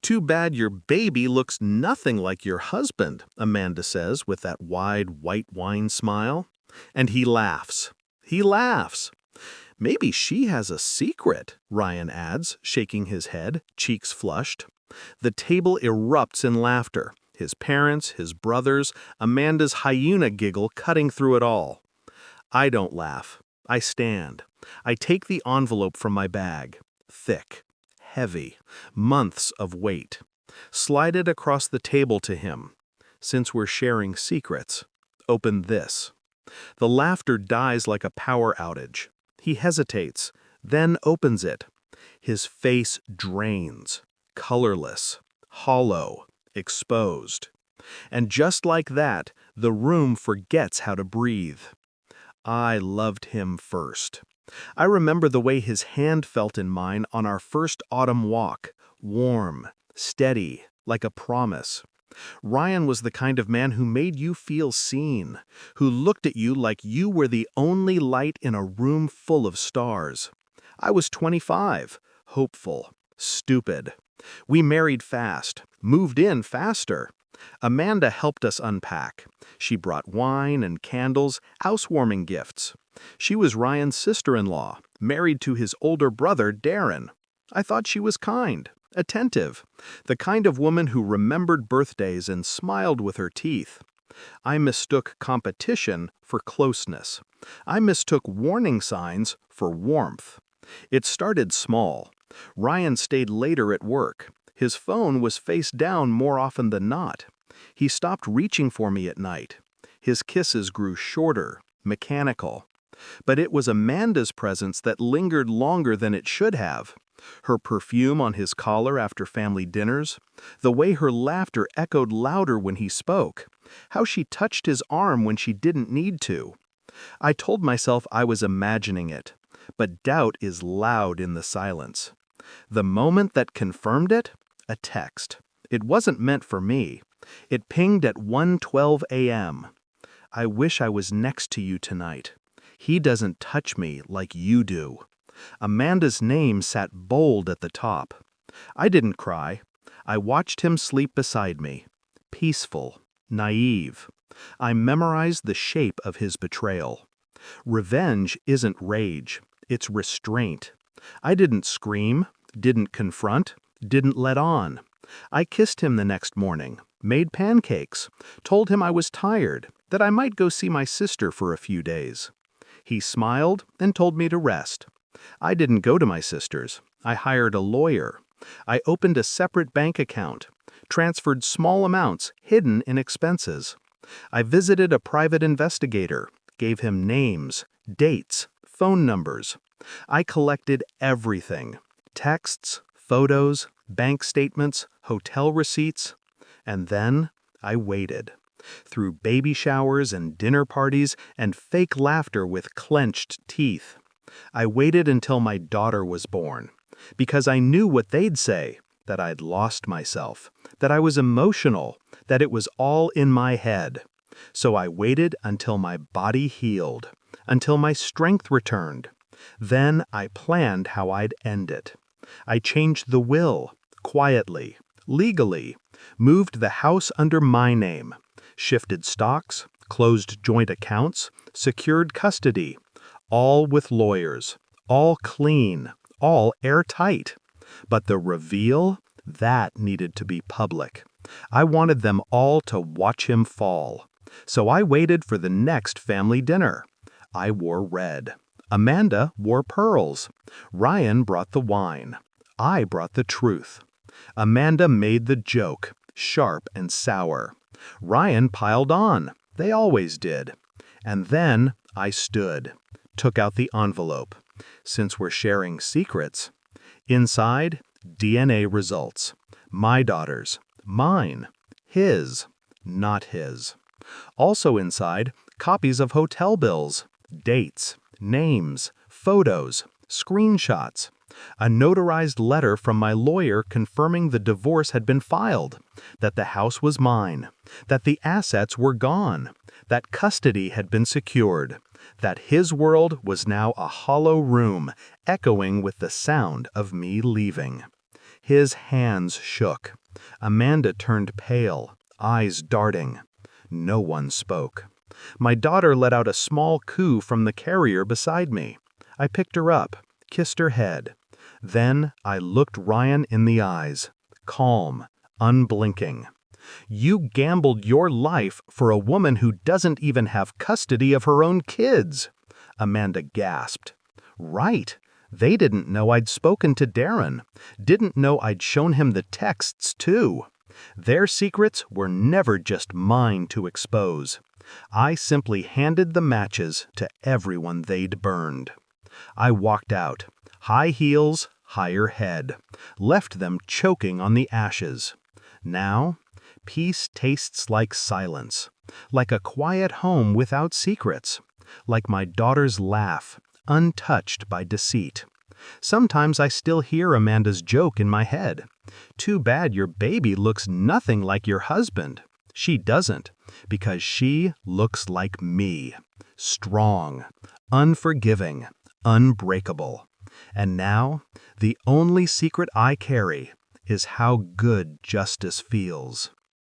Too bad your baby looks nothing like your husband, Amanda says with that wide white wine smile. And he laughs. He laughs. Maybe she has a secret, Ryan adds, shaking his head, cheeks flushed. The table erupts in laughter. His parents, his brothers, Amanda's hyena giggle cutting through it all. I don't laugh. I stand. I take the envelope from my bag. Thick. Heavy. Months of weight. Slide it across the table to him. Since we're sharing secrets, open this. The laughter dies like a power outage. He hesitates, then opens it. His face drains. Colorless. Hollow. Exposed. And just like that, the room forgets how to breathe. I loved him first. I remember the way his hand felt in mine on our first autumn walk, warm, steady, like a promise. Ryan was the kind of man who made you feel seen, who looked at you like you were the only light in a room full of stars. I was 25, hopeful, stupid. We married fast, moved in faster. Amanda helped us unpack. She brought wine and candles, housewarming gifts. She was Ryan's sister-in-law, married to his older brother, Darren. I thought she was kind, attentive, the kind of woman who remembered birthdays and smiled with her teeth. I mistook competition for closeness. I mistook warning signs for warmth. It started small. Ryan stayed later at work. His phone was face down more often than not. He stopped reaching for me at night. His kisses grew shorter, mechanical. But it was Amanda's presence that lingered longer than it should have. Her perfume on his collar after family dinners, the way her laughter echoed louder when he spoke, how she touched his arm when she didn't need to. I told myself I was imagining it, but doubt is loud in the silence. The moment that confirmed it, a text. It wasn't meant for me. It pinged at 1:12 a.m. I wish I was next to you tonight. He doesn't touch me like you do. Amanda's name sat bold at the top. I didn't cry. I watched him sleep beside me. Peaceful, naive. I memorized the shape of his betrayal. Revenge isn't rage. It's restraint. I didn't scream, didn't confront, didn't let on. I kissed him the next morning, made pancakes, told him I was tired, that I might go see my sister for a few days. He smiled and told me to rest. I didn't go to my sister's. I hired a lawyer. I opened a separate bank account, transferred small amounts hidden in expenses. I visited a private investigator, gave him names, dates, phone numbers. I collected everything: texts, photos, bank statements, hotel receipts. And then I waited. Through baby showers and dinner parties and fake laughter with clenched teeth. I waited until my daughter was born, because I knew what they'd say, that I'd lost myself, that I was emotional, that it was all in my head. So I waited until my body healed, until my strength returned. Then I planned how I'd end it. I changed the will, quietly, legally, moved the house under my name, shifted stocks, closed joint accounts, secured custody, all with lawyers, all clean, all airtight. But the reveal, that needed to be public. I wanted them all to watch him fall. So I waited for the next family dinner. I wore red. Amanda wore pearls. Ryan brought the wine. I brought the truth. Amanda made the joke, sharp and sour. Ryan piled on. They always did. And then I stood, took out the envelope. Since we're sharing secrets. Inside, DNA results. My daughter's, mine, his, not his. Also inside, copies of hotel bills, dates, names, photos, screenshots. A notarized letter from my lawyer confirming the divorce had been filed, that the house was mine, that the assets were gone, that custody had been secured, that his world was now a hollow room, echoing with the sound of me leaving. His hands shook. Amanda turned pale, eyes darting. No one spoke. My daughter let out a small coo from the carrier beside me. I picked her up, kissed her head. Then I looked Ryan in the eyes, calm, unblinking. You gambled your life for a woman who doesn't even have custody of her own kids. Amanda gasped. Right. They didn't know I'd spoken to Darren. Didn't know I'd shown him the texts, too. Their secrets were never just mine to expose. I simply handed the matches to everyone they'd burned. I walked out, high heels, higher head, left them choking on the ashes. Now, peace tastes like silence, like a quiet home without secrets, like my daughter's laugh, untouched by deceit. Sometimes I still hear Amanda's joke in my head. Too bad your baby looks nothing like your husband. She doesn't, because she looks like me. Strong, unforgiving, unbreakable. And now, the only secret I carry is how good justice feels.